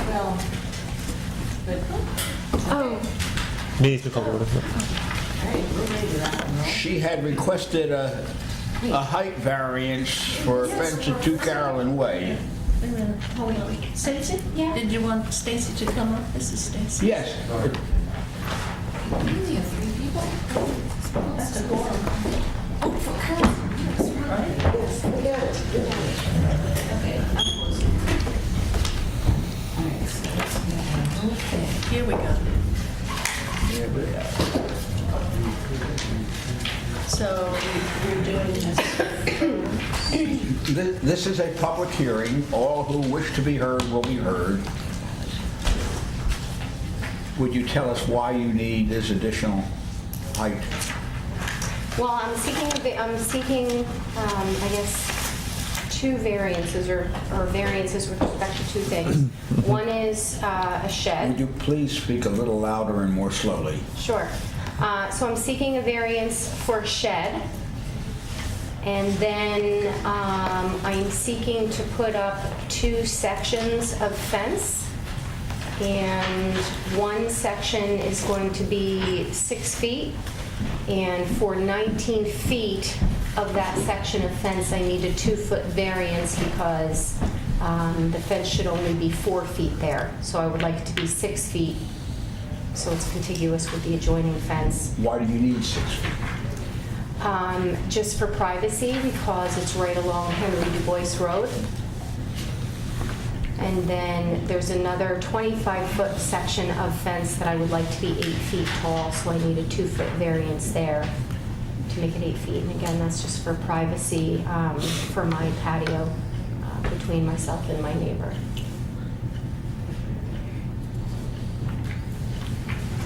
Well, but, Oh, Meeting's been called to order. hey, we're ready to that one, right? She had requested a height variance for a fence at 2 Carolyn Way. Wait a minute. Oh, wait. Stacy? Yeah? Did you want Stacy to come up? This is Stacy. Yes. Really, have 3 people? That's a quorum. Oh, for Christ's sake, right? Yes, we got it. Okay. Okay, here we go. So we're doing this. This is a public hearing. All who wish to be heard will be heard. Would you tell us why you need this additional height? well, I'm seeking, I guess, 2 variances or variances with respect to 2 things. One is a Would shed. you please speak a little louder and more slowly? Sure. So I'm seeking a variance for a shed. And then I'm seeking to put up 2 sections of fence. And one section is going to be 6 feet. And for 19 feet of that section of fence, I need a 2-foot variance because the fence should only be 4 feet there. So I would like it to be 6 feet, so it's contiguous with the adjoining fence. Why do you need 6 feet? Just for privacy, because it's right along Henry Du Bois Road. And then there's another 25-foot section of fence that I would like to be 8 feet tall, so I need a 2-foot variance there to make it 8 feet. And again, that's just for privacy for my patio between myself and my neighbor.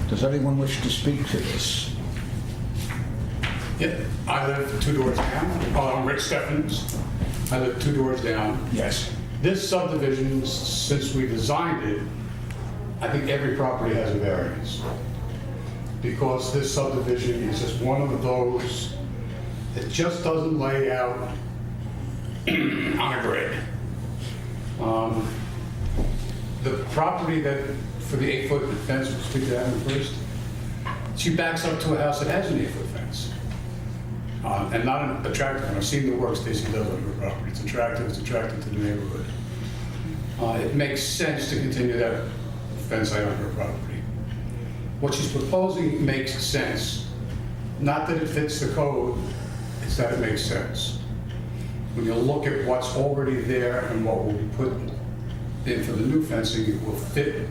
Does anyone wish to speak to this? Yeah, I live 2 doors down. I'm Rick Steffens. I live 2 doors down. Yes. This subdivision, since we designed it, I think every property has a variance. Because this subdivision is just one of those that just doesn't lay out on a grid. The property that, for the 8-foot fence, we'll speak to that one first, she backs up to a house that has an 8-foot fence. And not an attractive one. I've seen the work Stacy does on her property. It's attractive to the neighborhood. It makes sense to continue that fence height on her property. What she's proposing makes sense. Not that it fits the code, it's that it makes sense. When you look at what's already there and what will be put in for the new fencing, it will fit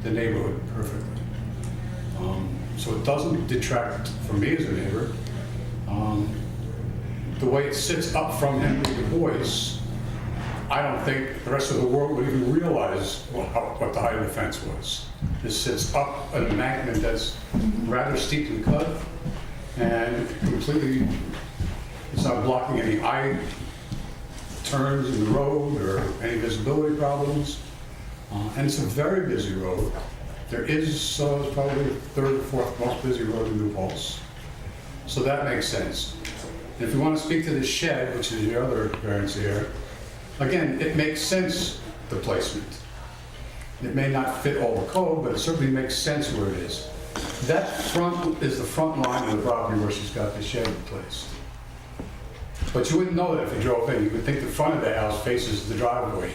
the neighborhood perfectly. So it doesn't detract from me as a neighbor. The way it sits up from Henry Du Bois, I don't think the rest of the world would even realize what the height of the fence was. This sits up an embankment that's rather steeply cut and completely, it's not blocking any eye turns in the road or any visibility problems. And it's a very busy road. There is probably the 3rd or 4th most busy road in New Paltz. So that makes sense. And if you want to speak to the shed, which is your other variance here, again, it makes sense, the placement. It may not fit all the code, but it certainly makes sense where it is. That front is the front line of the property where she's got the shed placed. But you wouldn't know that if you drove in. You would think the front of the house faces the driveway.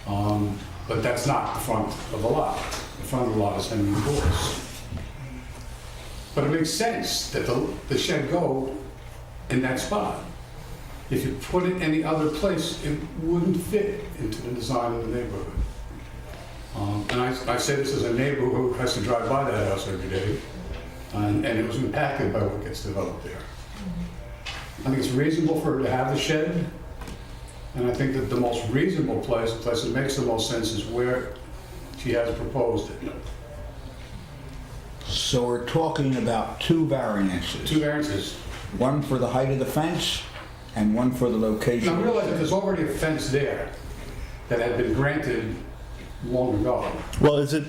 But that's not the front of the lot. The front of the lot is Henry Du Bois. But it makes sense that the shed go in that spot. If you put it any other place, it wouldn't fit into the design of the neighborhood. And I say this as a neighbor who has to drive by that house every day, and it was impacted by what gets developed there. I think it's reasonable for her to have the shed, and I think that the most reasonable place, the place that makes the most sense, is where she has proposed it. So we're talking about 2 variances. 2 variances. One for the height of the fence and one for the location. Now realize that there's already a fence there that had been granted long ago. Well, is it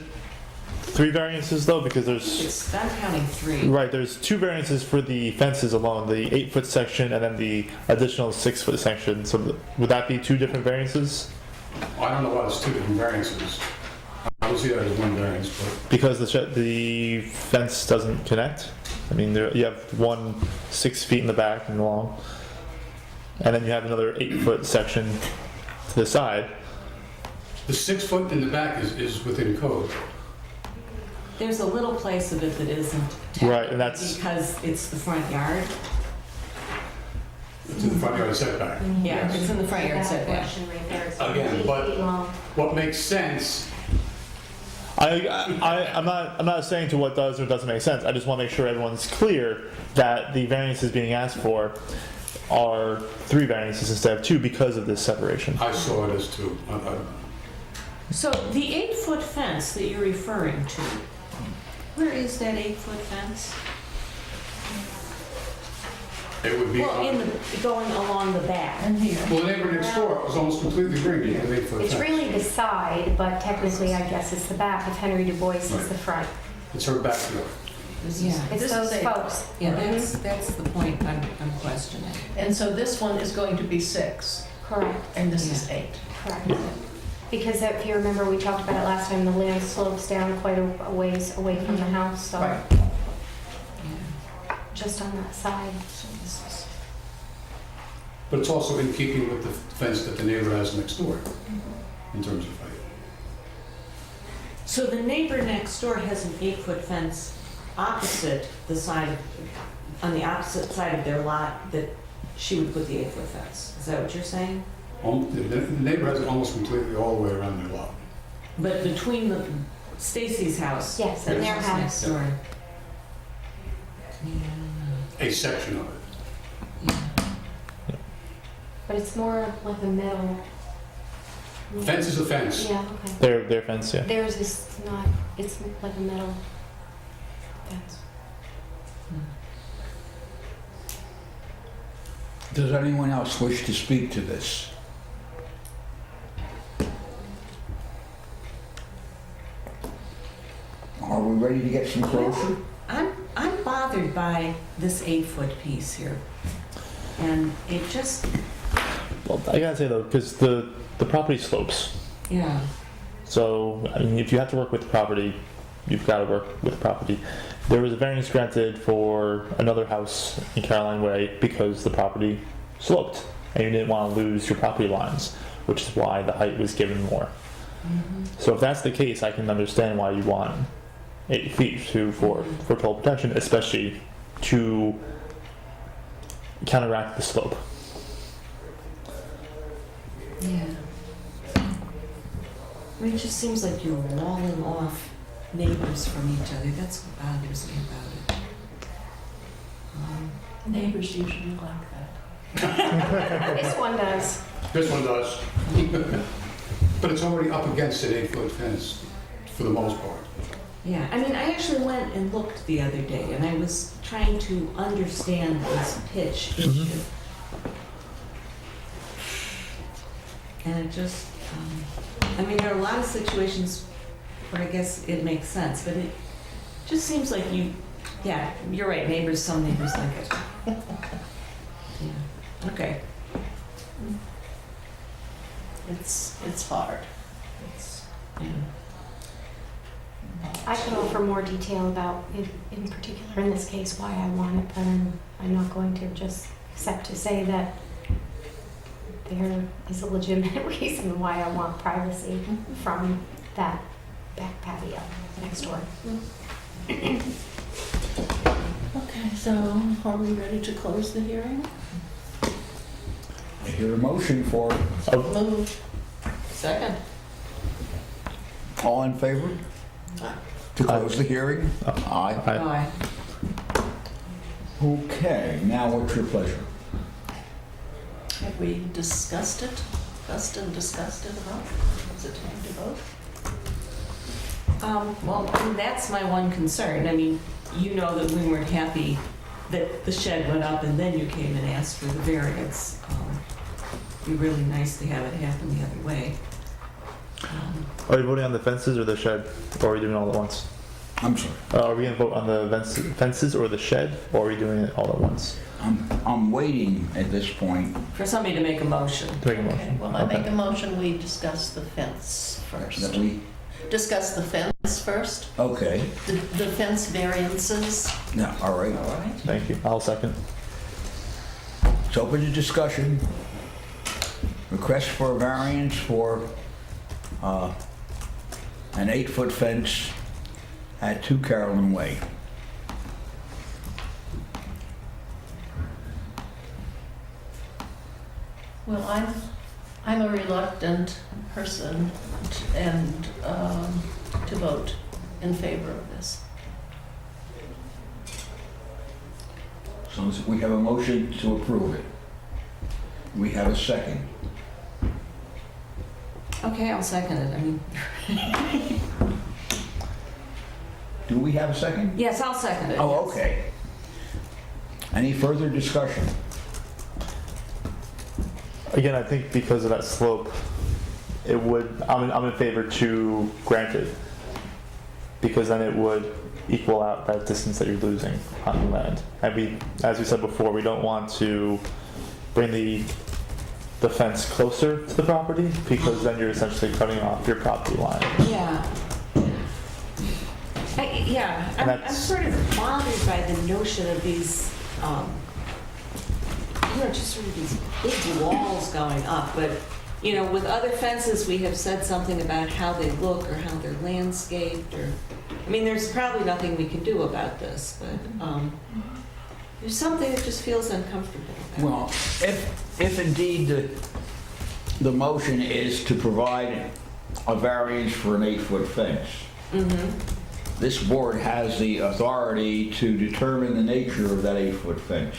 3 variances though? Because there's, I'm counting 3. right, there's 2 variances for the fences alone, the 8-foot section and then the additional 6-foot section. So would that be 2 different variances? I don't know why it's 2 different variances. don't see that as one variance, but Because the fence doesn't connect. I mean, you have one 6 feet in the back and long, and then you have another 8-foot section to the side. the 6 foot in the back is within code. There's a little place of it that isn't. Right, and that's- Because it's the front yard. It's in the front yard setback. Yeah, it's in the front yard That setback. portion right there is Again, 8 but- feet long. What makes sense, I'm not saying to what does or doesn't make sense. I just want to make sure everyone's clear that the variances being asked for are 3 variances instead of 2 because of this separation. I saw it as two. So the 8-foot fence that you're referring to, where is that 8-foot fence? It would be, Well, going along the back. well, the neighbor next door was almost completely green with 8 foot It's fence. really the side, but technically, I guess it's the back. If Henry Du Bois is Right. the front. It's her backyard. Yeah. It's those folks. Yeah, that's the point I'm questioning. And so this one is going to be 6, Correct, and this is 8. correct. Because if you remember, we talked about it last time, the land slopes down quite a ways away from the house, so Right. just on that side. So this is, But it's also in keeping with the fence that the neighbor has next door in terms of height. So the neighbor next door has an 8-foot fence opposite the side, on the opposite side of their lot that she would put the 8-foot fence. Is that what you're saying? The neighbor has it almost completely all the way around their lot. But between the Stacy's house. Yes, and their house. Next door. A section of it. But it's more like a metal. Fence is a fence. Yeah, okay. Their fence, yeah. Theirs is not, it's like a metal fence. Does anyone else wish to speak to this? Are we ready to get some closer? I'm bothered by this 8-foot piece here. And it just, Well, I gotta say though, because the property slopes. yeah. So, I mean, if you have to work with the property, you've got to work with the property. There was a variance granted for another house in Caroline Way because the property sloped and you didn't want to lose your property lines, which is why the height was given more. So if that's the case, I can understand why you want 8 feet for total protection, especially to counteract the slope. Yeah. I mean, it just seems like you're walling off neighbors from each other. That's what bothers me about it. neighbors usually like that. This one does. This one does. But it's already up against an 8-foot fence for the most part. Yeah, I mean, I actually went and looked the other day, and I was trying to understand this pitch issue. And it just, I mean, there are a lot of situations where I guess it makes sense, but it just seems like yeah, you're right, neighbors, some neighbors like it. Yeah, okay. It's hard. It's, Yeah. I can offer more detail about, in particular in this case, why I want it, but I'm not going to, just except to say that there is a legitimate reason why I want privacy from that back patio next door. okay, so are we ready to close the hearing? I hear a motion for, Move. Second. all in favor? To close the hearing? Aye. Aye. Okay, now what's your pleasure? Have we discussed it? Discussed it enough? Is it time to vote? Well, and that's my one concern. I mean, you know that we weren't happy that the shed went up and then you came and asked for the variance. It'd be really nice to have it happen the other way. Are you voting on the fences or the shed, or are we doing it all at once? I'm sorry. Are we gonna vote on the fences or the shed, or are we doing it all at once? I'm waiting at this point. For somebody to make a motion. To make a Okay, motion. well, I Okay. make a motion, we discuss the fence first. That we, discuss the fence first, Okay, the fence variances, now, all right. all right? Thank you. I'll second. It's open to discussion. Request for a variance for an 8-foot fence at 2 Carolyn Way. Well, I'm a reluctant person and to vote in favor of this. So we have a motion to approve it. We have a second. Okay, I'll second it. I mean, Do we have a second? yes, I'll second it. Oh, okay. Any further discussion? Again, I think because of that slope, it would, I'm in favor to grant it. Because then it would equal out that distance that you're losing on the land. And we, as we said before, we don't want to bring the fence closer to the property because then you're essentially cutting off your property line. Yeah. And I'm that's- sort of bothered by the notion of these, just sort of these big walls going up. But, with other fences, we have said something about how they look or how they're landscaped or, there's probably nothing we can do about this, but there's something that just feels uncomfortable. Well, if indeed the motion is to provide a variance for an 8-foot fence, this board has the authority to determine the nature of that 8-foot fence.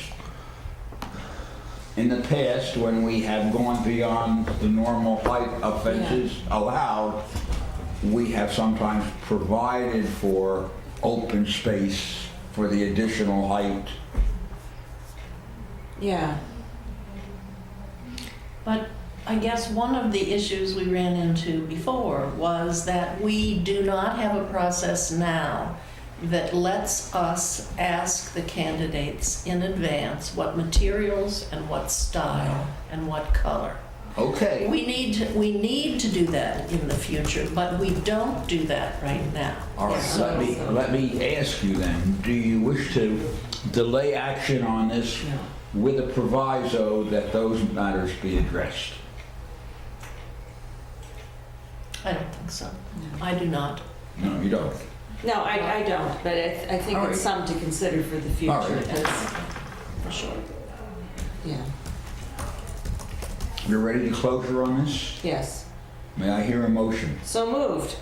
In the past, when we have gone beyond the normal height of fences allowed, we have sometimes provided for open space for the additional height. Yeah. But I guess one of the issues we ran into before was that we do not have a process now that lets us ask the candidates in advance what materials and what style and what color. Okay. We need to do that in the future, but we don't do that right now. All right, So- let me ask you then, do you wish to delay action on this with a proviso that those matters be addressed? I don't think so. I do not. No, you don't. No, I don't, but I think All it's right. something to consider for the future. All right. 'Cause, For sure. yeah, You're ready to closure on this? yes. May I hear a motion So moved.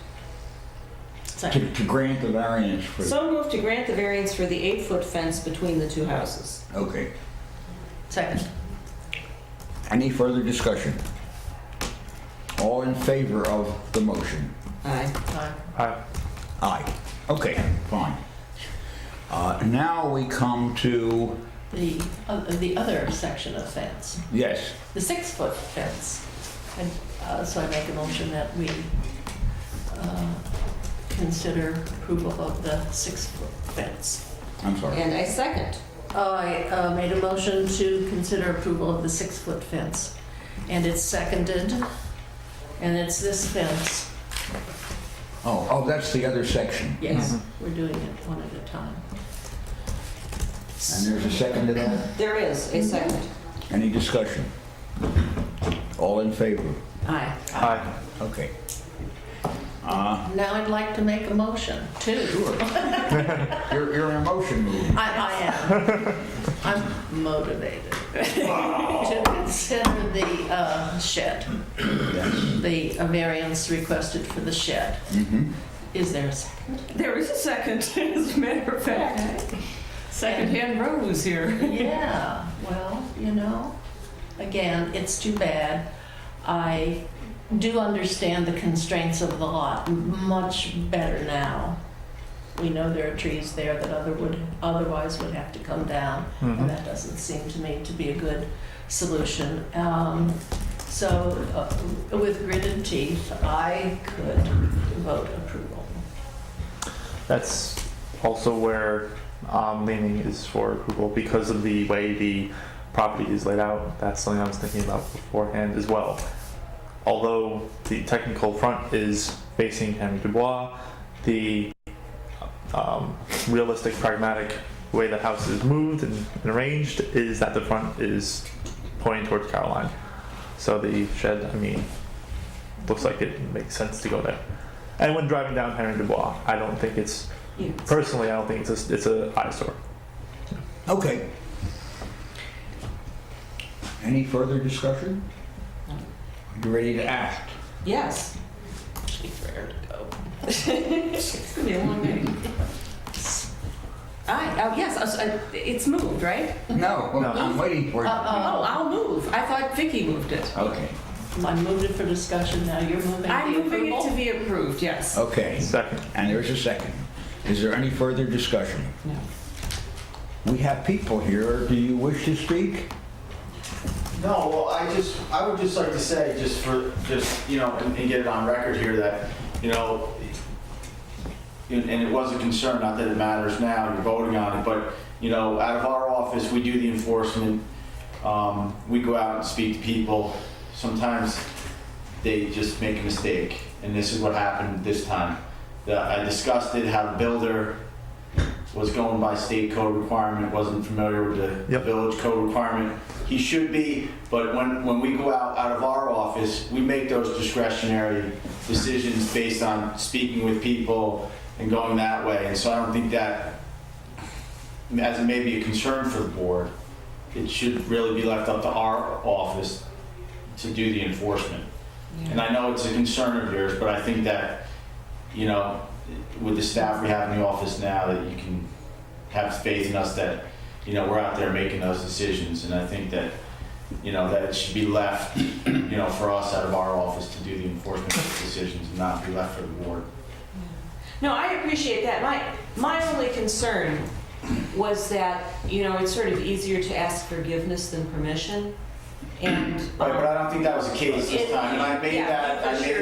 Second. to grant the variance for? So moved to grant the variance for the 8-foot fence between the two houses. Okay. Second. Any further discussion? All in favor of the motion? Aye. Aye. Aye. Okay, fine. Now we come to, The other section of fence, yes, the 6-foot fence. And so I make a motion that we consider approval of the 6-foot fence. I'm sorry. And I second. I made a motion to consider approval of the 6-foot fence. And it's seconded, and it's this fence. Oh, that's the other section. Yes, we're doing it one at a time. And there's a second to that? There is a second. Any discussion? All in favor? Aye. Aye. Okay. Now I'd like to make a motion, too. You're in a motion mood. I am. I'm motivated to consider the shed, Yes. the variance requested for the shed. Mm-hmm. Is there a second? There is a second, as a matter of fact. Second-hand rose here. Yeah, well, again, it's too bad. I do understand the constraints of the lot much better now. We know there are trees there that otherwise would have to come down, and that doesn't seem to me to be a good solution. So with gritted teeth, I could vote approval. That's also where leaning is for approval because of the way the property is laid out. That's something I was thinking about beforehand as well. Although the technical front is facing Henry Dubois. The realistic, pragmatic way the house is moved and arranged is that the front is pointing towards Caroline. So the shed, I mean, looks like it makes sense to go there. And when driving down Henry Dubois, I don't think it's, Yeah. personally, I don't think it's a eyesore. Okay. Any further discussion? No. Are you ready to act? Yes. Rare to go. It's gonna be a long meeting. Oh, yes, it's moved, right? No, No. I'm waiting for you. Oh, I'll move. I thought Vicky moved it. Okay, I moved it for discussion, now you're moving I'm the moving it to approval? be approved, yes. okay. Second. And there's a second. Is there any further discussion? No. We have people here. Do you wish to speak? No, well, I would just like to say, and get it on record here that, and it was a concern, not that it matters now, you're voting on it, but, out of our office, we do the enforcement. We go out and speak to people. Sometimes they just make a mistake, and this is what happened this time. I discussed it, how the builder was going by state code requirement, wasn't familiar with the Yep. village code requirement. He should be, but when we go out of our office, we make those discretionary decisions based on speaking with people and going that way. And so I don't think that, as it may be a concern for the board, it should really be left up to our office to do the enforcement. And I know it's a concern of yours, but I think that, with the staff we have in the office now, that you can have faith in us that, we're out there making those decisions. And I think that, that it should be left, for us out of our office to do the enforcement decisions and not be left for the board. No, I appreciate that. My only concern was that, it's sort of easier to ask forgiveness than permission. And Right, but I don't think that was the case this time, and I made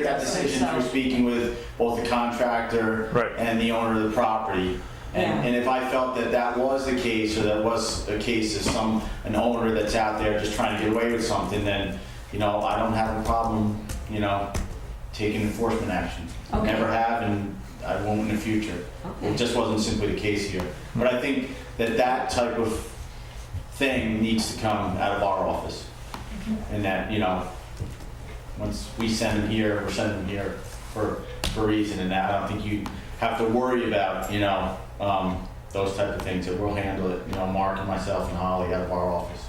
that decision through speaking with both the contractor Right. and the owner of the property. And if I felt that that was the case, or that was a case of an owner that's out there just trying to get away with something, then, I don't have a problem, taking enforcement action. Okay. Never have, and I won't in the future. Okay. It just wasn't simply the case here. But I think that type of thing needs to come out of our office. And that, once we send them here, we're sending them here for a reason, and that I don't think you have to worry about, those type of things, that we'll handle it, Mark and myself and Holly out of our office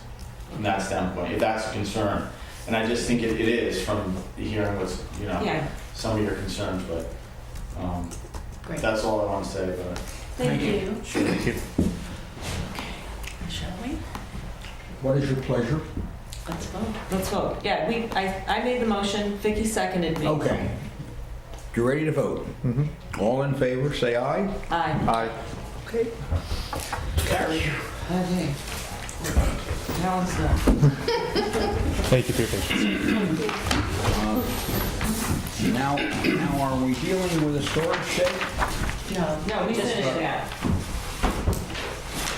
from that standpoint, if that's a concern. And I just think it is from hearing what's, Yeah, some of your concerns, but Great. that's all I want to say about it. thank you. Thank you. Shall we? What is your pleasure? Let's vote. Let's vote. Yeah, I made the motion, Vicky seconded me. Okay. You ready to vote? Mm-hmm. All in favor, say aye. Aye. Aye. Okay. Carry. Okay. That one's done. Thank you for your patience. Now are we dealing with a storage shed? No, we just finished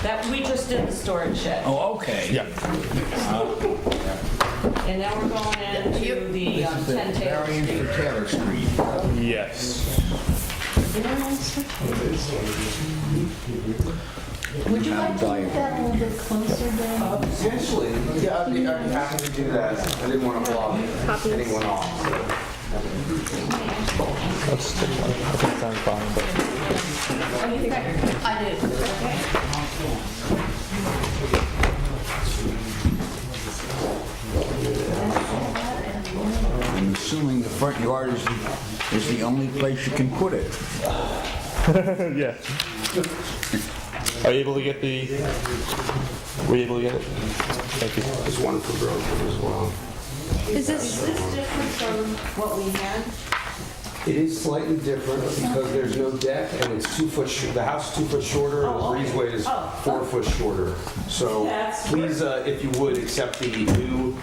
that. We just did the storage shed. Oh, okay. Yeah. And now we're going into the This is the 10 Taylor variance Street. for Taylor Street. Yes. Would you like to Diagram. move that a little bit closer, Dan? Potentially, yeah, I'd be happy to do that. I didn't want to block anyone off. That's the one. I think it sounds fine, but Oh, you got, I did, okay. I'm assuming the front yard is the only place you can put it. yeah. Are you able to get the? Were you able to get it? Thank you. There's one for Groveland as well. Is this different from what we had? It is slightly different because there's no deck and it's 2 foot, the house is 2 foot shorter and the breezeway is 4 foot shorter. So That's- please, if you would, accept the new,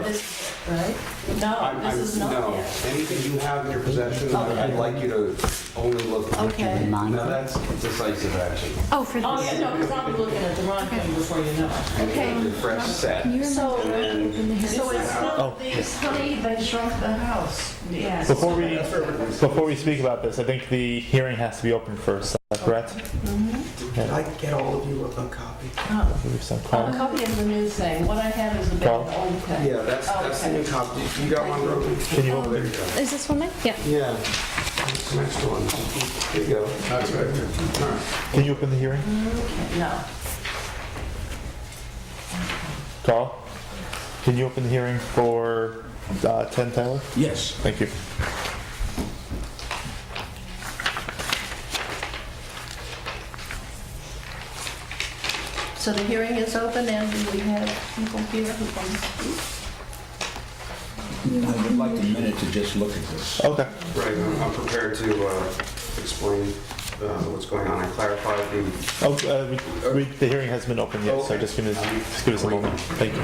This, right? No, this is not No, yet. anything you have in your possession, Okay. I'd like you to only look at. Okay. Now, that's decisive action. Oh, for Oh, yeah, no, because I'll be looking at the wrong thing before you know it. Okay. Your fresh set. So, And then, so it's Oh. still these, honey, they shrunk the house. Yes. Before we speak about this, I think the hearing has to be open first. Is that correct? did I get all of you a copy? We've sent A Carl. copy of the new thing. What I have is a bit of the old thing. Yeah, that's the new copy. You got one, Rogan? Can you open There you it? go. Is this one mine? Yeah. Yeah. That's the next one. There you go. That's right. All right. Can you open the hearing? No. Carl? Can you open the hearing for 10 Tyler? Yes. Thank you. So the hearing is open and do we have people here who want to speak? I would like a minute to just look at this. Okay. Right, I'm prepared to explain what's going on. I clarified the Oh, the hearing hasn't been opened yet, so Okay. just give us a moment. Thank you.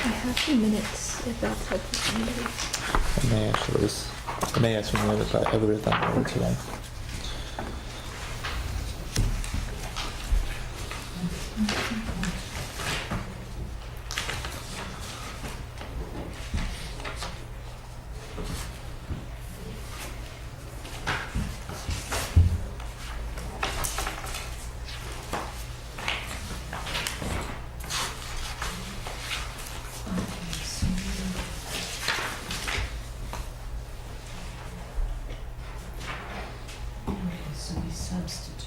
I have some minutes if that's helpful to anybody. I may ask for another, but I wrote that down today. So we substitute.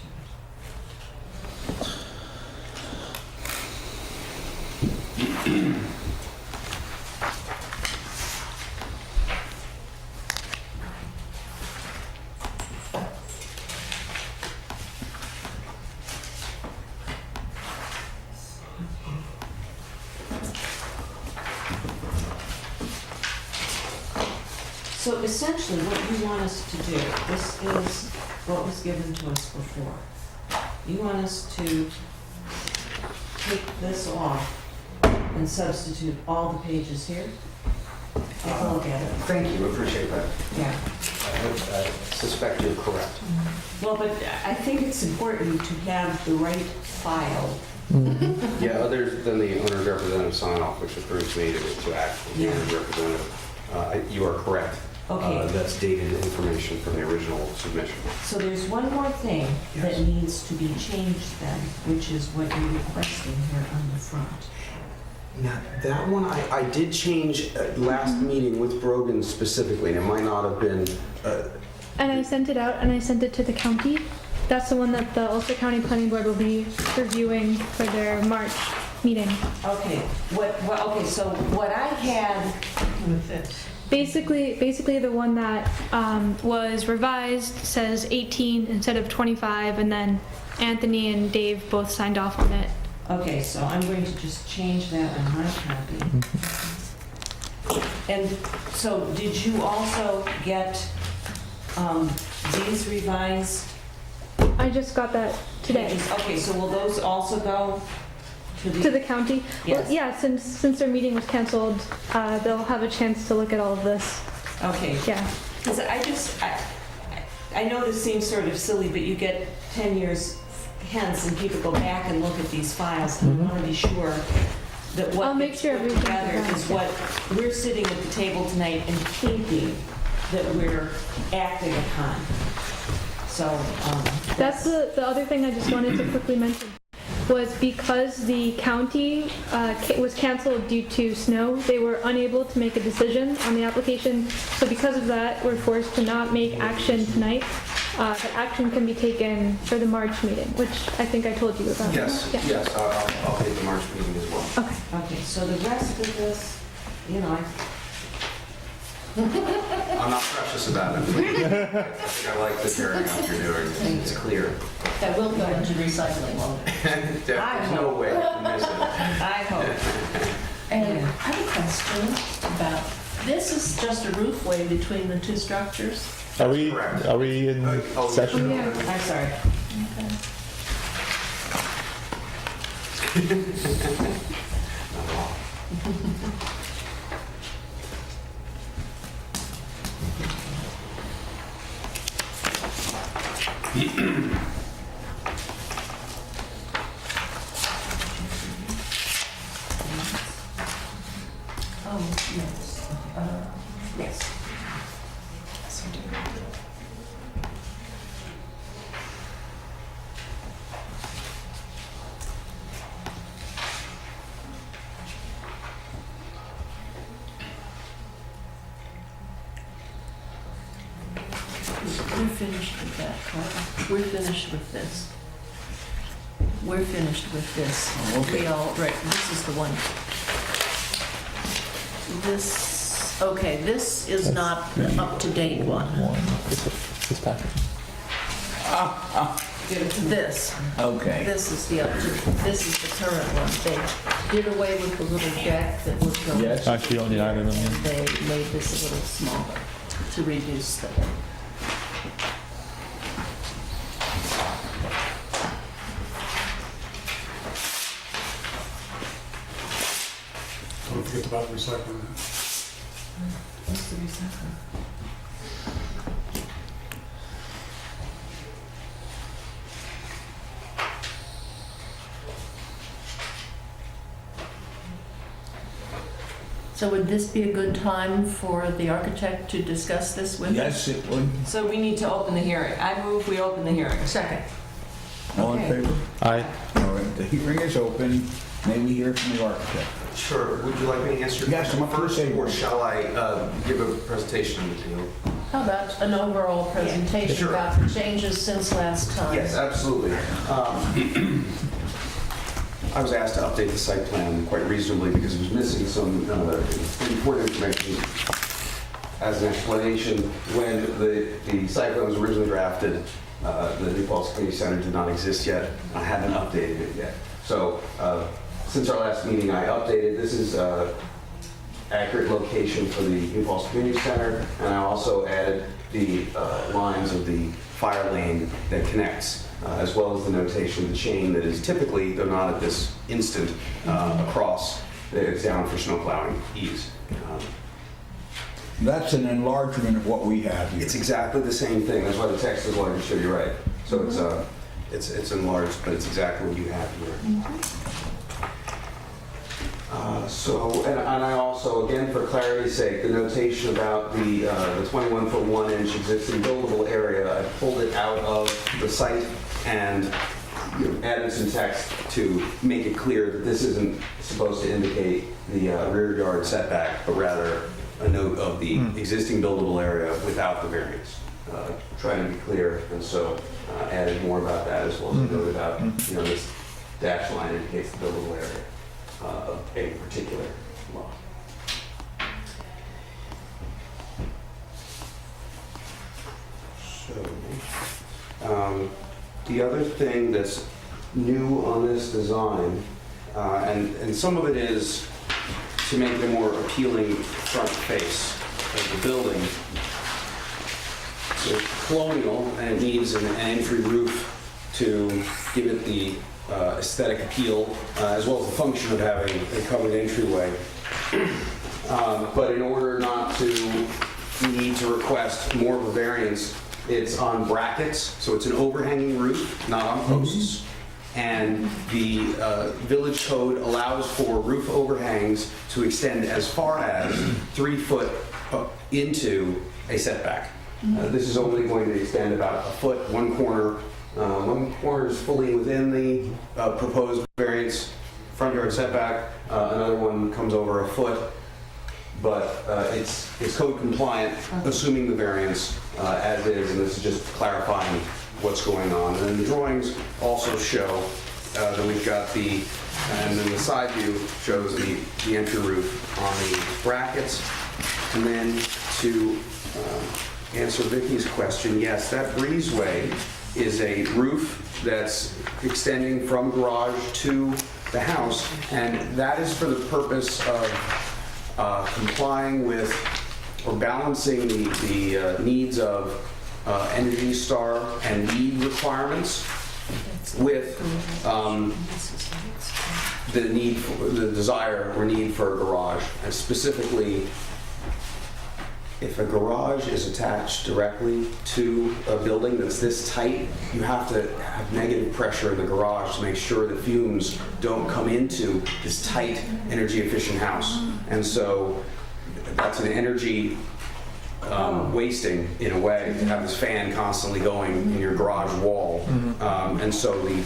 So essentially, what you want us to do, this is what was given to us before. You want us to take this off and substitute all the pages here? Take a look at it. Thank you, appreciate that. Yeah. I suspect you're correct. Well, but I think it's important to have the right file. Yeah, other than the owner's representative sign off, which approves me to act as the Yeah. owner's representative, you are correct. Okay. That's dated information from the original submission. So there's one more thing that needs to be changed then, which is what you're requesting here on the front. Now, that one I did change last meeting with Brogan specifically, and it might not have been, And I sent it out and I sent it to the county. That's the one that the Ulster County Planning Board will be reviewing for their March meeting. Okay, okay, so what I had, With this. Basically the one that was revised says 18 instead of 25, and then Anthony and Dave both signed off on it. okay, so I'm going to just change that on my copy. And so did you also get these revised I just got that today. pages? Okay, so will those also go to the? To the county? Yes. Well, yeah, since their meeting was canceled, they'll have a chance to look at all of this Okay. Yeah. Because I know this seems sort of silly, but you get 10 years hence and people go back and look at these files and want to be sure that what I'll make gets sure put everything's together is correct. what we're sitting at the table tonight and thinking that we're acting upon. So, That's the other thing I just wanted to quickly mention was because the county was canceled due to snow, they were unable to make a decision on the application. So because of that, we're forced to not make action tonight. But action can be taken for the March meeting, which I think I told you about. Yes, Yeah. yes, I'll take the March meeting as well. Okay. okay, so the rest of this, you know, I'm not precious about it. I think I like the tearing up you're doing. It's clear. That will go into recycling, won't it? There's no way to miss it. I hope. And I have a question about, this is just a roofway between the two structures? Are we Correct. in Oh, session? Yeah. I'm sorry. Oh, yes. Yes. We're finished with that, Carl. We're finished with this. We're finished with this. Okay. We all, right, this is the one. This, okay, this is not up-to-date one. This package. This, Okay. this is the this is the current one. They did away with the little deck that would go. Yes. Actually, you don't need either of them. And they made this a little smaller to reduce the, Don't forget about recycling. What's the recycling? so would this be a good time for the architect to discuss this with us? Yes, it would. So we need to open the hearing. I move we open the hearing. Second. All in Okay. favor? Aye. All right, the hearing is open. May we hear from the architect? Sure. Would you like me to answer your Yes, question I'm up to the first, table. or shall I give a presentation to you? How about an overall presentation Sure. about the changes since last time? Yes, absolutely. I was asked to update the site plan quite reasonably because it was missing some important information. As an explanation, when the site plan was originally drafted, the New Paltz Community Center did not exist yet. I haven't updated it yet. So since our last meeting, I updated. This is accurate location for the New Paltz Community Center, and I also added the lines of the fire lane that connects, as well as the notation of the chain that is typically, though not at this instant, across. It's down for snow plowing ease. That's an enlargement of what we have here. It's exactly the same thing. That's why the text is larger, so you're right. So it's enlarged, but it's exactly what you have here. And I also, again, for clarity's sake, the notation about the 21-foot 1-inch existing buildable area, I pulled it out of the site and added some text to make it clear that this isn't supposed to indicate the rear yard setback, but rather a note of the existing buildable area without the variance. Trying to be clear, and so added more about that, as well as a note about, this dash line indicates the buildable area of a particular lot. So, the other thing that's new on this design, and some of it is to make the more appealing front face of the building. So it's colonial, and it needs an entry roof to give it the aesthetic appeal, as well as the function of having a covered entryway. But in order not to need to request more of a variance, it's on brackets, so it's an overhanging roof, not on posts. And the village code allows for roof overhangs to extend as far as 3 foot into a setback. This is only going to extend about a foot. One corner is fully within the proposed variance front yard setback. Another one comes over a foot, but it's code compliant, assuming the variance as is, and this is just clarifying what's going on. And then the drawings also show that we've got and then the side view shows the entry roof on the brackets. And then to answer Vicky's question, yes, that breezeway is a roof that's extending from garage to the house, and that is for the purpose of complying with or balancing the needs of Energy Star and LEED requirements with the desire or need for a garage. And specifically, if a garage is attached directly to a building that's this tight, you have to have negative pressure in the garage to make sure the fumes don't come into this tight, energy-efficient house. And so that's an energy wasting, in a way, to have this fan constantly going in your garage wall. And so the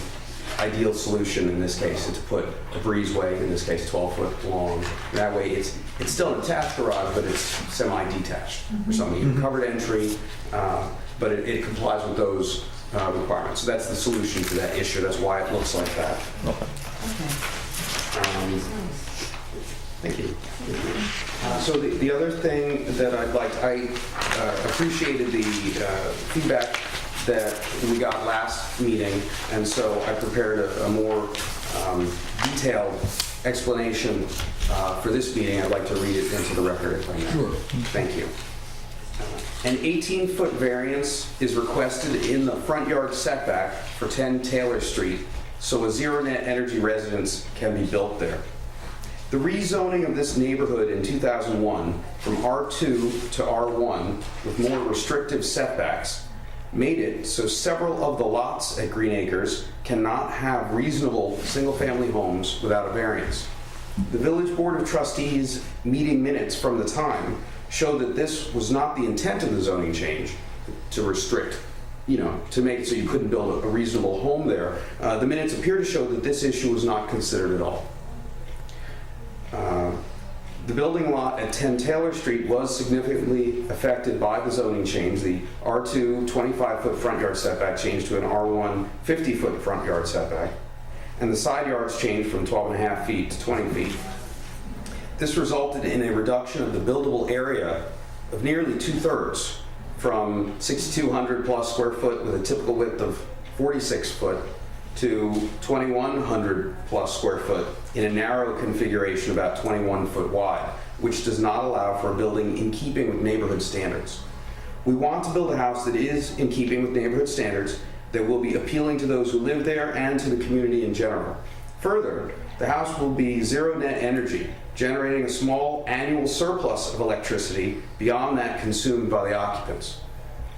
ideal solution in this case is to put a breezeway, in this case 12 foot long. That way it's still an attached garage, but it's semi-detached or something. Covered entry, but it complies with those requirements. So that's the solution to that issue. That's why it looks like that. Thank you. So the other thing that I appreciated the feedback that we got last meeting, and so I prepared a more detailed explanation for this meeting. I'd like to read it into the record if I may. Sure. Thank you. An 18-foot variance is requested in the front yard setback for 10 Taylor Street, so a zero net energy residence can be built there. The rezoning of this neighborhood in 2001 from R2 to R1 with more restrictive setbacks made it so several of the lots at Green Acres cannot have reasonable single-family homes without a variance. The Village Board of Trustees meeting minutes from the time show that this was not the intent of the zoning change to restrict, to make it so you couldn't build a reasonable home there. The minutes appear to show that this issue was not considered at all. The building lot at 10 Taylor Street was significantly affected by the zoning change. The R2 25-foot front yard setback changed to an R1 50-foot front yard setback, and the side yards changed from 12.5 feet to 20 feet. This resulted in a reduction of the buildable area of nearly 2/3, from 6,200 plus square foot with a typical width of 46 foot to 2,100 plus square foot in a narrow configuration about 21 foot wide, which does not allow for a building in keeping with neighborhood standards. We want to build a house that is in keeping with neighborhood standards, that will be appealing to those who live there and to the community in general. Further, the house will be zero net energy, generating a small annual surplus of electricity beyond that consumed by the occupants.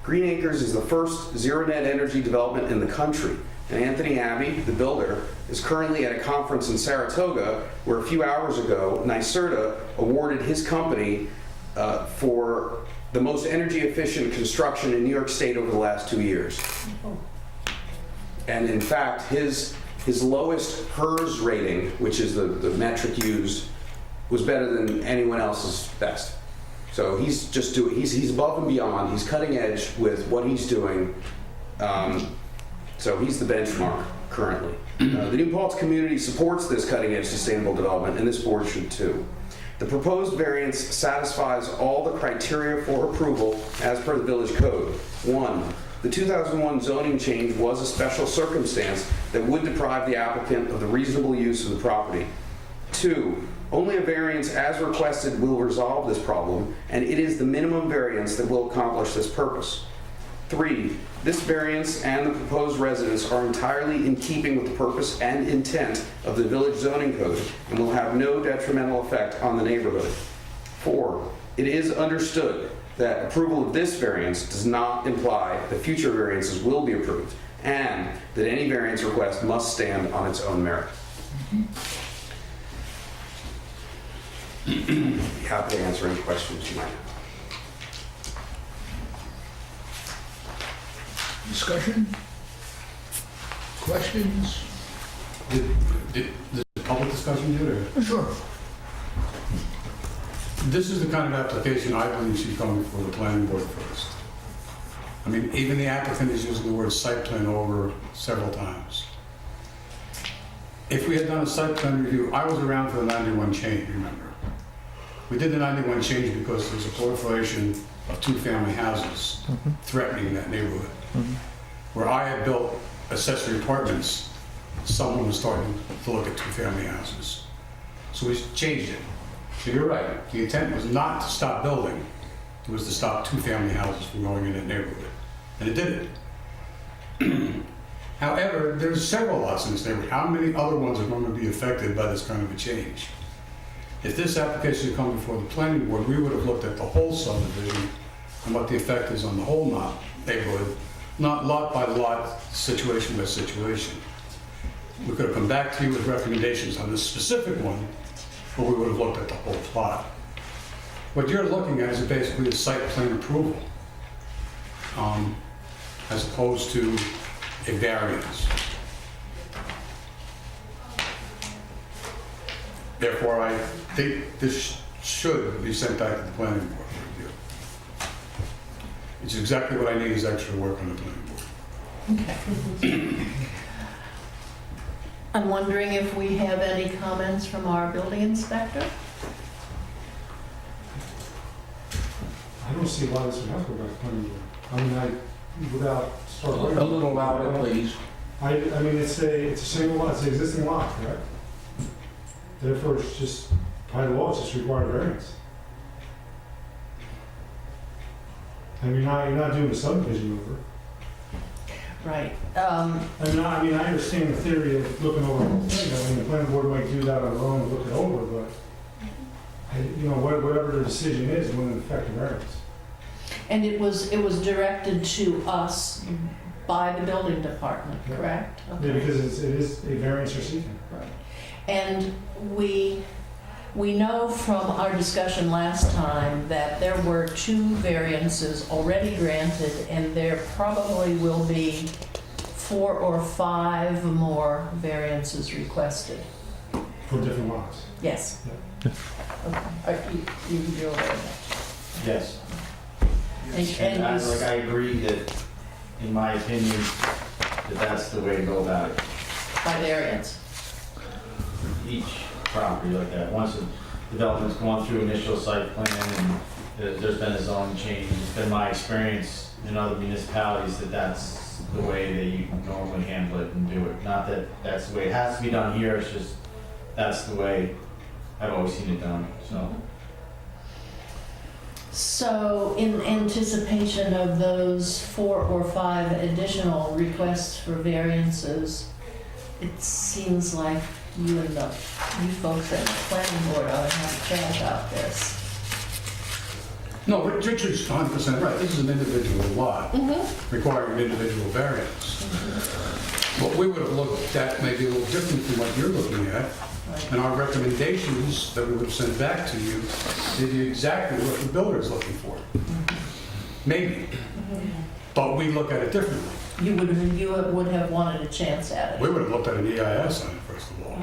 Green Acres is the first zero net energy development in the country, and Anthony Abbey, the builder, is currently at a conference in Saratoga where a few hours ago, NYSERDA awarded his company for the most energy efficient construction in New York State over the last 2 years. And in fact, his lowest HERS rating, which is the metric used, was better than anyone else's best. So he's above and beyond. He's cutting edge with what he's doing. So he's the benchmark currently. The New Paltz community supports this cutting edge sustainable development, and this board should too. The proposed variance satisfies all the criteria for approval as per the village code. 1, the 2001 zoning change was a special circumstance that would deprive the applicant of the reasonable use of the property. 2, only a variance as requested will resolve this problem, and it is the minimum variance that will accomplish this purpose. 3, this variance and the proposed residence are entirely in keeping with the purpose and intent of the village zoning code and will have no detrimental effect on the neighborhood. 4, it is understood that approval of this variance does not imply that future variances will be approved, and that any variance request must stand on its own merit. Be happy to answer any questions you might have. Discussion? Questions? Did the public discussion do it? Sure. This is the kind of application I believe should come before the planning board first. I mean, even the applicant is using the word site plan over several times. If we had done a site plan review, I was around for the 91 change, remember? We did the 91 change because there was a proliferation of two-family houses threatening that neighborhood. Where I had built accessory apartments, someone was starting to look at two-family houses. So we changed it. So you're right, the intent was not to stop building, it was to stop two-family houses from going in that neighborhood. And it did it. However, there's several lots in this neighborhood. How many other ones are going to be affected by this kind of a change? If this application had come before the planning board, we would have looked at the whole subdivision and what the effect is on the whole neighborhood, not lot by lot, situation by situation. We could have come back to you with recommendations on this specific one, or we would have looked at the whole plot. What you're looking at is basically a site plan approval, as opposed to a variance. Therefore, I think this should be sent back to the planning board for review. It's exactly what I need is extra work on the planning board. Okay. I'm wondering if we have any comments from our building inspector? I don't see why this would have to go back to planning board. I mean, without starting. A little louder, please. I mean, it's a single lot, it's an existing lot, correct? Therefore, it's just, by law, it's just required variance. And you're not doing a subdivision over. Right. I mean, I understand the theory of looking over the whole thing. I mean, the planning board might do that on their own and look it over, but, whatever their decision is, it wouldn't affect the variance. And it was directed to us by the building department, Yeah. correct? Yeah, Okay. because it is a variance you're seeking. Right. And we know from our discussion last time that there were 2 variances already granted, and there probably will be 4 or 5 more variances requested. For different lots. Yes. Yeah. Okay. You're aware of that? Yes. And I agree that, in my opinion, that's the way to go about it. by variance. Each property like that, once the development's gone through initial site plan and there's been a zoning change, it's been my experience in other municipalities that that's the way that you can normally handle it and do it. Not that that's the way it has to be done here, it's just, that's the way I've always seen it done, so. So in anticipation of those 4 or 5 additional requests for variances, it seems like you folks at the planning board ought to have a chat about this. No, Richard's 100% right. This is an individual lot requiring an individual variance. What we would have looked at may be a little different from what you're looking at. And our recommendations that we would have sent back to you may be exactly what the builder is looking for. Maybe. But we look at it differently. You would have wanted a chance at it. We would have looked at an EIS on it, first of all.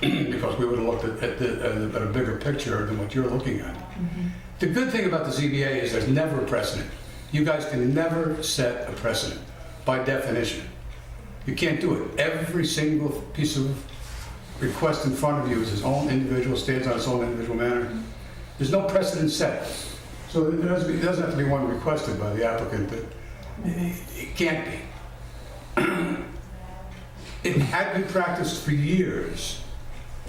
Okay. Because we would have looked at a bigger picture than what you're looking at. The good thing about the ZBA is there's never a precedent. You guys can never set a precedent, by definition. You can't do it. Every single piece of request in front of you is its own individual, stands on its own individual manner. There's no precedent set. So it doesn't have to be one requested by the applicant. It can't be. It had been practiced for years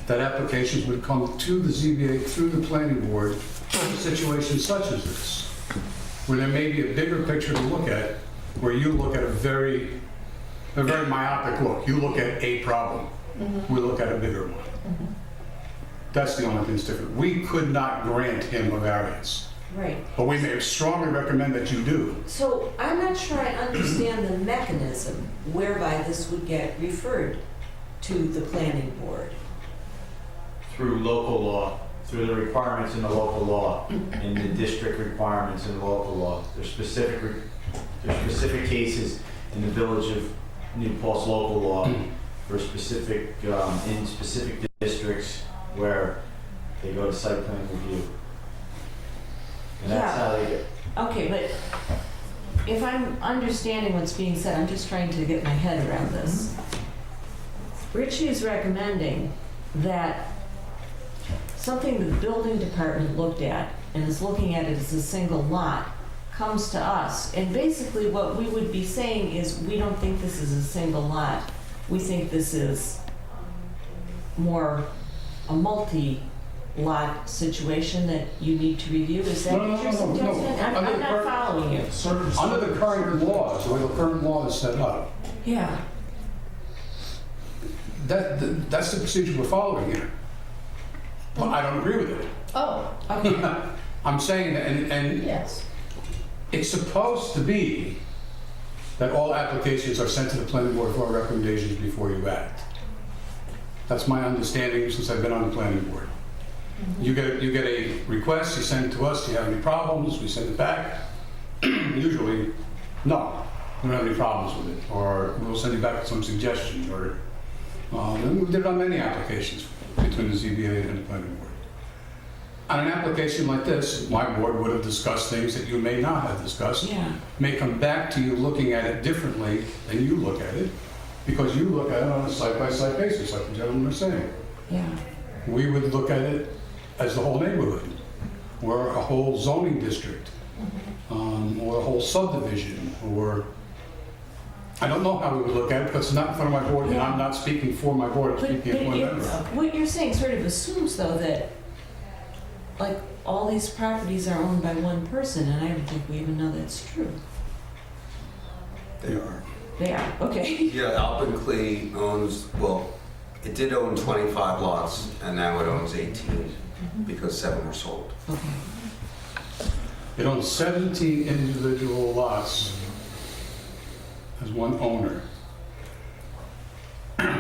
that applications would come to the ZBA through the planning board in situations such as this, where there may be a bigger picture to look at, where you look at a very myopic look. You look at a problem. We look at a bigger one. That's the only thing that's different. We could not grant him a variance. Right. But we may strongly recommend that you do. So I'm not sure I understand the mechanism whereby this would get referred to the planning board. Through local law, through the requirements in the local law, in the district requirements in the local law. There's specific cases in the Village of New Paltz local law for specific, in specific districts where they go to site plan review. And that's how they get. Okay, but if I'm understanding what's being said, I'm just trying to get my head around this. Richie is recommending that something the building department looked at and is looking at it as a single lot comes to us. And basically what we would be saying is, we don't think this is a single lot. We think this is more a multi-lot situation that you need to review. Is that what you're suggesting? I'm not following you. Under the current laws, the way the current law is set up, Yeah. that's the procedure we're following here. But I don't agree with it. Oh, Okay. I'm saying that, and yes. it's supposed to be that all applications are sent to the planning board for recommendations before you act. That's my understanding since I've been on the planning board. You get a request, you send it to us, do you have any problems? We send it back. Usually, no, we don't have any problems with it. Or we'll send you back with some suggestions. Or and we did it on many applications between the ZBA and the planning board. On an application like this, my board would have discussed things that you may not have discussed. Yeah. May come back to you looking at it differently than you look at it, because you look at it on a site-by-site basis, like the gentleman was saying. Yeah. We would look at it as the whole neighborhood, or a whole zoning district, or a whole subdivision, or, I don't know how we would look at it, because it's not in front of my board, and Yeah. I'm not speaking for my board, I'm But speaking for one member. what you're saying sort of assumes, though, that, like, all these properties are owned by one person, and I don't think we even know that's true. They are. They are, okay. Yeah, Alpenclay owns, well, it did own 25 lots, and now it owns 18, because 7 were sold. Okay. It owns 17 individual lots as one owner.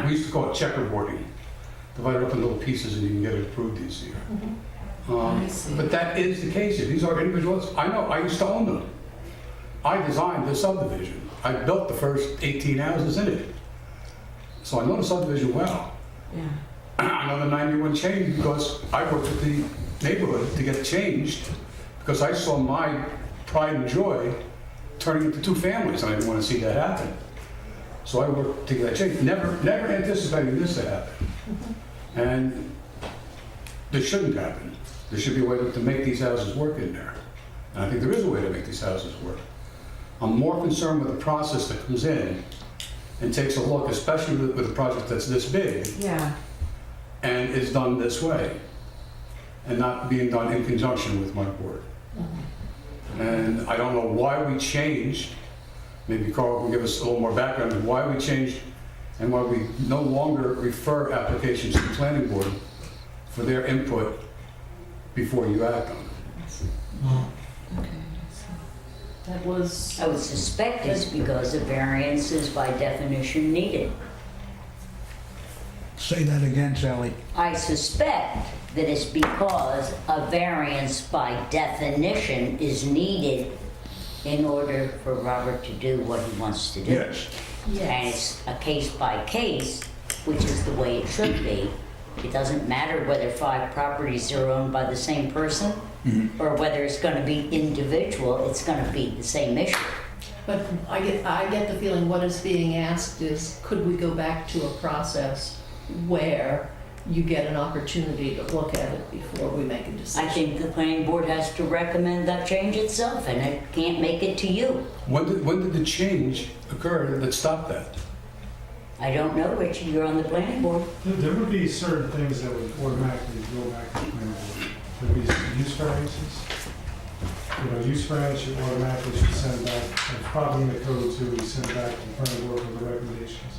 We used to call it checkerboarding. Divide it up in little pieces and you can get it approved easier. I see. But that is the case. If these are individuals, I know, I used to own them. I designed this subdivision. I built the first 18 houses in it. So I know the subdivision well. Yeah. I know the 91 changed because I worked with the neighborhood to get it changed, because I saw my pride and joy turning into 2 families, and I didn't want to see that happen. So I worked to get that changed, never anticipating this to happen. And this shouldn't happen. There should be a way to make these houses work in there. And I think there is a way to make these houses work. I'm more concerned with the process that comes in and takes a look, especially with a project that's this big, Yeah. and is done this way, and not being done in conjunction with my board. And I don't know why we changed, maybe Carl can give us a little more background on why we changed and why we no longer refer applications to the planning board for their input before you act on it. Okay. That was, I would suspect it's because a variance is by definition needed. Say that again, Sally. I suspect that it's because a variance by definition is needed in order for Robert to do what he wants to do. Yes. And yes. it's a case by case, which is the way it should be. It doesn't matter whether 5 properties are owned by the same person or whether it's going to be individual, it's going to be the same issue. But I get the feeling what is being asked is, could we go back to a process where you get an opportunity to look at it before we make a decision? I think the planning board has to recommend that change itself, and it can't make it to you. When did the change occur that stopped that? I don't know, Richie, you're on the planning board. There would be certain things that would automatically go back to the planning board. There'd be some use variances. You know, use variance you automatically should send back. It's probably in the code too, we send back to the planning board with the recommendations.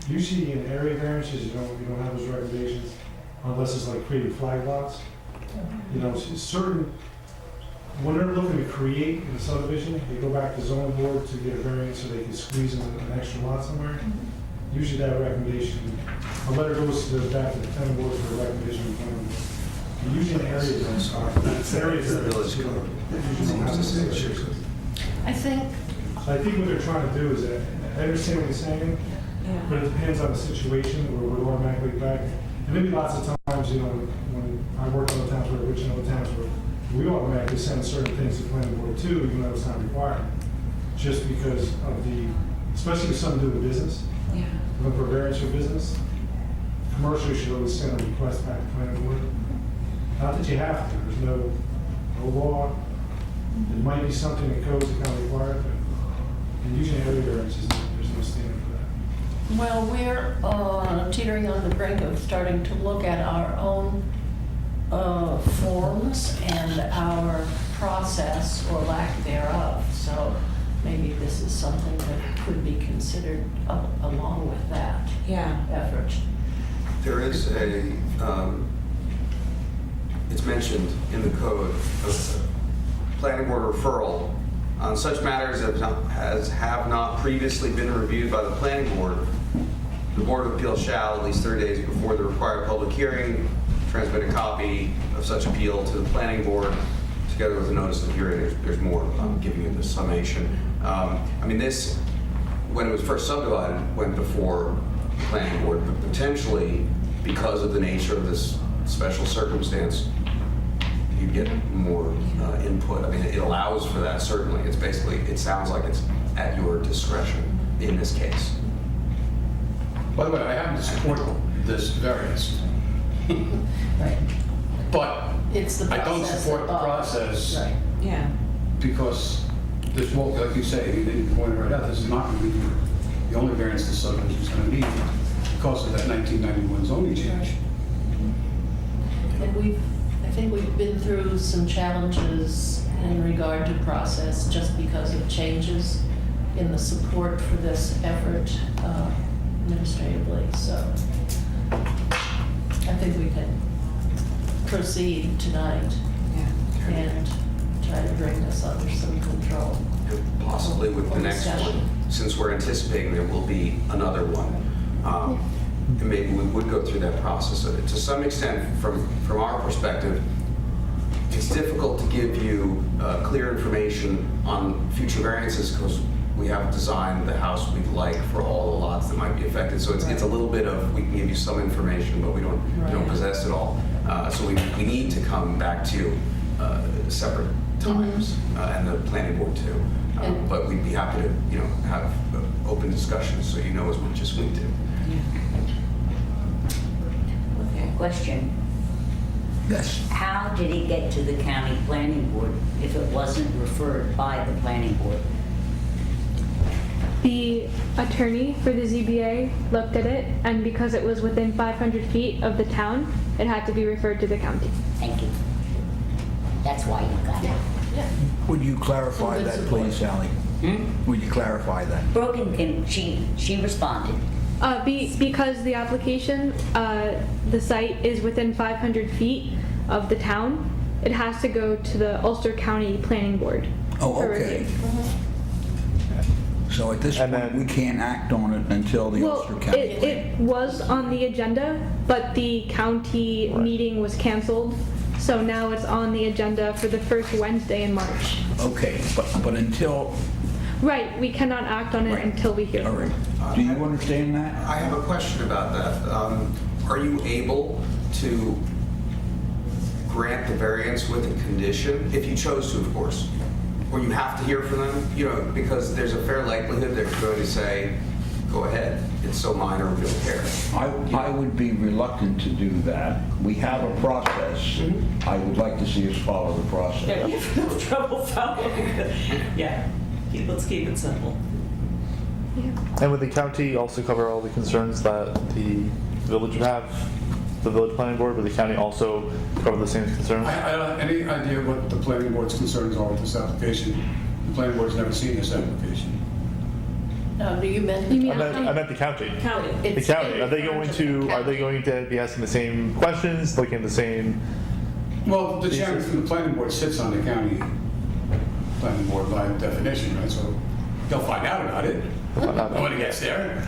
Usually in area variances, you don't have those recommendations unless it's like creating flag lots. You know, certain when they're looking to create a subdivision, they go back to zoning board to get a variance so they can squeeze in an extra lot somewhere. Usually that recommendation, a letter goes to back to the planning board for a recommendation from the planning board. And usually in areas that Village code. usually don't have to say that. I think, So I think what they're trying to do is that, I understand what you're saying, but Yeah. it depends on the situation where we're automatically back. And maybe lots of times, you know, when I worked on the towns where, which in other towns where we automatically send certain things to planning board too, even though it's not required. Just because of the, especially with something to do with business, Yeah. looking for variance for business, commercial should always send a request back to planning board. Not that you have to, there's no law. There might be something in codes that kind of require it, but usually area variances, there's no standard for that. well, we're teetering on the brink of starting to look at our own forms and our process or lack thereof. So maybe this is something that could be considered along with that Yeah. effort. There is a, it's mentioned in the code, a planning board referral on such matters as have not previously been reviewed by the planning board. The Board of Appeals shall, at least 30 days before the required public hearing, transmit a copy of such appeal to the planning board, together with a notice of hearing. There's more, giving you the summation. I mean, this, when it was first subdivided, went before the planning board, but potentially, because of the nature of this special circumstance, you get more input. I mean, it allows for that, certainly. It's basically, it sounds like it's at your discretion in this case. By the way, I happen to support this variance, Right. but It's the I process. don't support the of- process Right. Yeah. because this won't, like you say, you didn't point it right out, this is not going to be the only variance this subdivision is going to need because of that 1991 zoning change. And I think we've been through some challenges in regard to process just because of changes in the support for this effort administratively. So I think we can proceed tonight Yeah. and try to bring this under some control. And possibly with the Or next discussion. one, since we're anticipating there will be another one. And maybe we would go through that process. To some extent, from our perspective, it's difficult to give you clear information on future variances because we haven't designed the house we'd like for all the lots that might be affected. So it's a little bit of, we can give you some information, but we don't Right. possess it all. So we need to come back to you separate times, and the planning board too. And- But we'd be happy to, have open discussions so you know as much as we do. Okay. Question, Yes. how did it get to the county planning board if it wasn't referred by the planning board? The attorney for the ZBA looked at it, and because it was within 500 feet of the town, it had to be referred to the county. Thank you. That's why you got it. Yeah. Would you clarify Some good that, support. please, Sally? Would you clarify that? Brogan she responded. Because the application, the site is within 500 feet of the town, it has to go to the Ulster County Planning Board. Oh, for okay. review. So at this And point, then- we can't act on it until the Well, Ulster County. it was on the agenda, but the county meeting was canceled, so now it's on the agenda for the first Wednesday in March. Okay, but until, Right, we cannot act on it Right. until we hear. all right. Do you understand that? I have a question about that. Are you able to grant the variance with a condition, if you chose to, of course? Or you have to hear from them, because there's a fair likelihood they're going to say, go ahead, it's so minor, we don't care. I would be reluctant to do that. We have a process. I would like to see us follow the process. Yeah, you have no trouble following it. Yeah. Let's keep it simple. And would the county also cover all the concerns that the village would have? The village planning board, would the county also cover the same concerns? I don't have any idea what the planning board's concerns are with this application. The planning board's never seen this application. Do you mean? You mean- I meant the county. County. The It's county, are they in going charge of the to, are they county. going to be asking the same questions, looking at the same? Well, the chairman from the planning board sits on the county planning board by definition, right? So they'll find out about it when it gets there.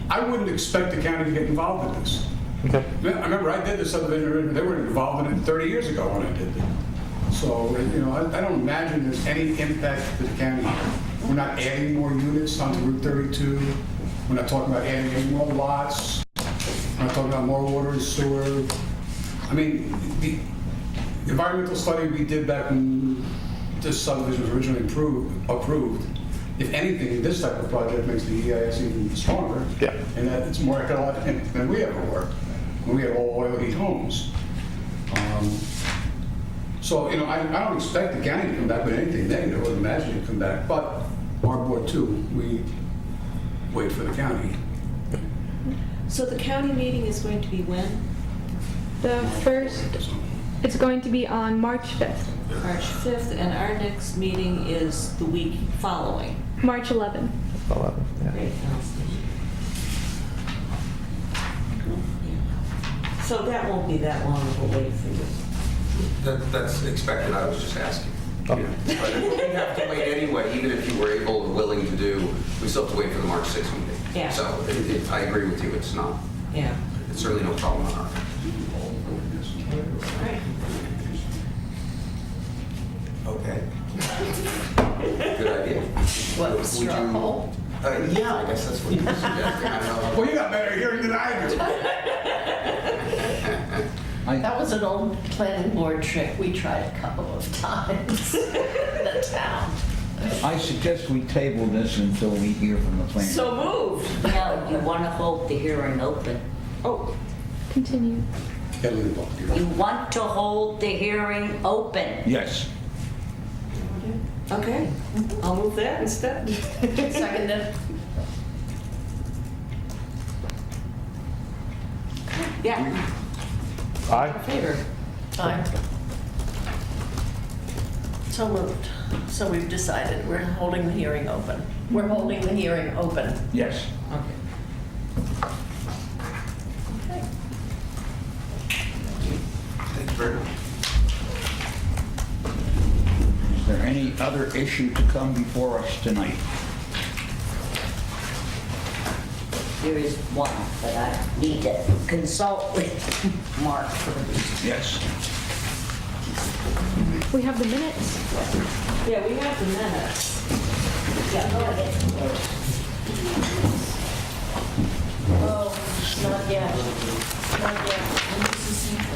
I wouldn't expect the county to get involved in this. Okay. I remember I did the subdivision, they were involved in it 30 years ago when I did it. So, I don't imagine there's any impact to the county. We're not adding more units onto Route 32. We're not talking about adding any more lots. We're not talking about more water and sewer. I mean, the environmental study we did back when this subdivision was originally approved, if anything, this type of project makes the EIS even stronger. Yeah. And that it's more ecological than we ever were, when we had all oil heat homes. So, I don't expect the county to come back with anything negative. I would imagine it'd come back, but our board too, we wait for the county. So the county meeting is going to be when? The first, it's going to be on March 5th, March 5th, and our next meeting is the week following. March 11th. 11, yeah. Great. So that won't be that long of a wait for you. That's expected, I was just asking. Okay. But we have to wait anyway, even if you were able or willing to do, we still have to wait for the March 6th meeting. Yeah. So I agree with you, it's not, Yeah. it's certainly no problem on our end. All right. Okay. Good idea. What, Would straw you- poll? Yeah, I guess that's what you're suggesting. I don't know. Well, you got better hearing than I do. That was an old planning board trick we tried a couple of times in the town. I suggest we table this until we hear from the planning. So moved. No, you want to hold the hearing open. Oh, Continue. Gotta leave it up here. You want to hold the hearing open. Yes. okay. I'll move that instead. Seconded. Yeah, Aye. in favor. Aye. So moved. So we've decided we're holding the hearing open. We're holding the hearing open. Yes. Okay. Thank you very much. Is there any other issue to come before us tonight? There is one, but I need to consult with Mark first. Yes. We have the minutes. Yeah, we have the minutes. Yeah, go ahead. Oh, not yet. Not yet.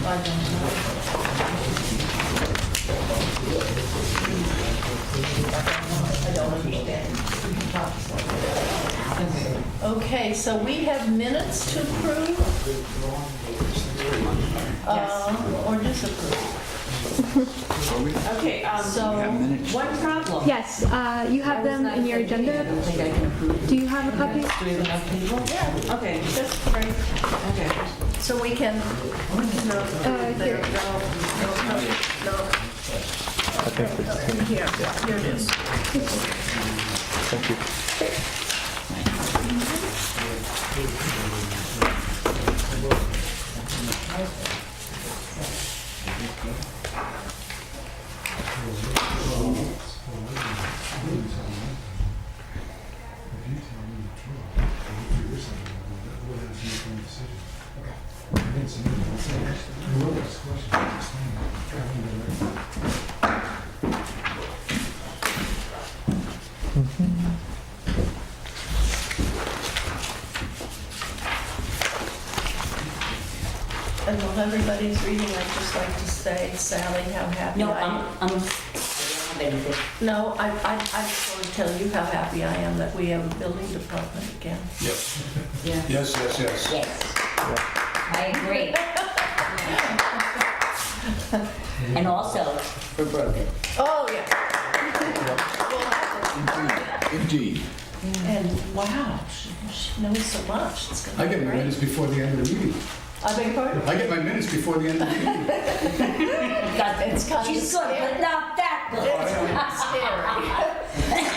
I don't know. I don't understand. Okay, so we have minutes to approve? Or disapprove? Okay, So- We have minutes. one problem. Yes, you have them in your I agenda. don't think I can approve. Do you have a copy? Do we have enough people? Yeah, Okay, that's great. okay. So we can, no, there, here. no, I think it's, here it is. thank you. And while everybody's reading, I'd just like to say, Sally, how happy No, I am. I don't have anything. No, I just want to tell you how happy I am that we have a building department again. Yep. Yeah. Yes, yes, yes. Yes. I agree. And also for Brogan. Oh, yeah. Indeed. And wow, she knows so much. It's I gonna get be my great. minutes before the end of the meeting. I beg your pardon? I get my minutes before the end of the meeting. It's kind of She's good, scary. but not that good. It's kind of scary.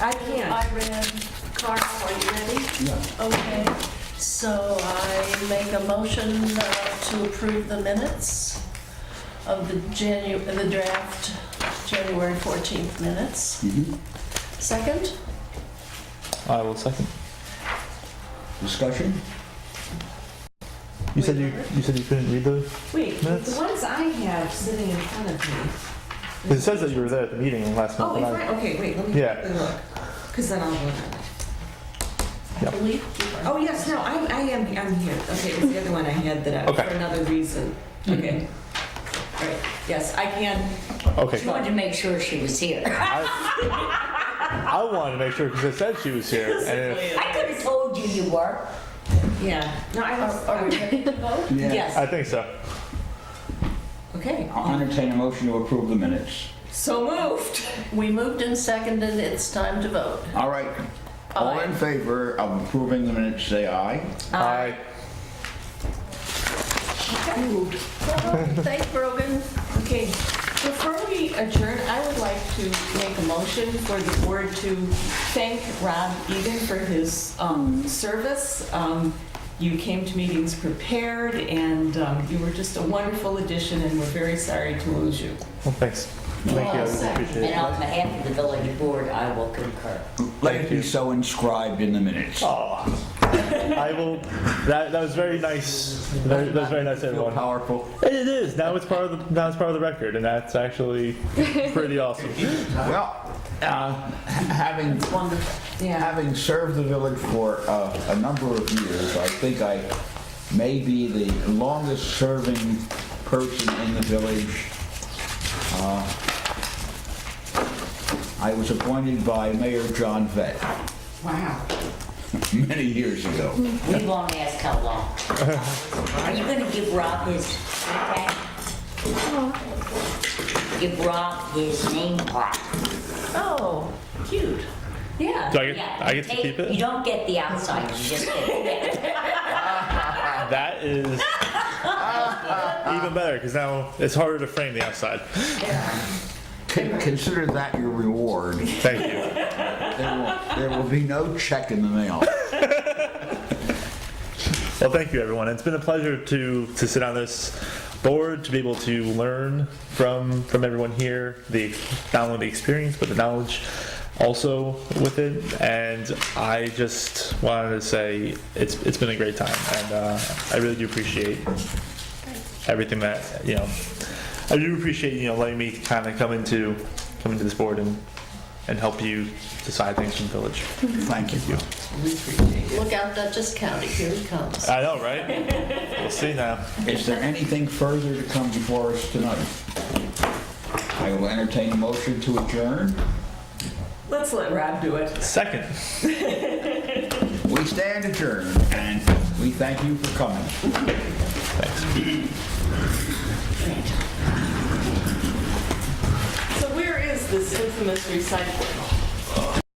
I can't. I read, Carl, are you ready? Yeah. Okay, so I make a motion to approve the minutes of the draft January 14th minutes. Second? I will second. Discussion? You said you couldn't read the. Wait, Minutes? the ones I have sitting in front of me. It says that you were there at the meeting last month. Oh, and is I- right? Okay, wait, let me Yeah. quickly look. Because then I'll vote on it. Yep. Delete? Oh, yes, no, I'm here. Okay, it was the other one I had that I, Okay. for another reason. Okay. All right, yes, I can. Okay. She wanted to make sure she was here. I wanted to make sure because it said she was here. And if, I could have told you you were. Yeah, no, I was, Are we ready to vote? yes, I think so. okay. I'll entertain a motion to approve the minutes. So moved. We moved and seconded, it's time to vote. All right. All in favor of approving the minutes, say aye. I. Thanks, Brogan. Okay, before we adjourn, I would like to make a motion for the board to thank Rob Egan for his service. You came to meetings prepared, and you were just a wonderful addition, and we're very sorry to lose you. Well, thanks. Thank you. I really appreciate And it. on behalf of the village board, I will concur. Let it be so inscribed in the minutes. Aw. I will. That was very nice. That was very nice, Feel everyone. powerful. It is. Now it's part of the record, and that's actually pretty awesome. Well, having Wonderful. Yeah. having served the village for a number of years, I think I may be the longest serving person in the village. I was appointed by Mayor John Vett Wow. many years ago. We won't ask how long. Are you gonna give Rob his, okay? Give Rob his name plaque. Oh, cute. Yeah. Do I get? Yeah, I get to take- keep it. You don't get the outside, you just get it. That is even better because now it's harder to frame the outside. Consider that your reward. Thank you. There will be no check in the mail. Well, thank you, everyone. It's been a pleasure to sit on this board, to be able to learn from everyone here, not only the experience but the knowledge also with it. And I just wanted to say it's been a great time, and I really do appreciate everything that I do appreciate letting me kind of come into this board and help you decide things from the village. Thank you. Look out, Dutchess County, here he comes. I know, right? We'll see now. Is there anything further to come before us tonight? I will entertain a motion to adjourn. Let's let Rob do it. Second. We stand adjourned, and we thank you for coming. Thanks. So where is this infamous recycling?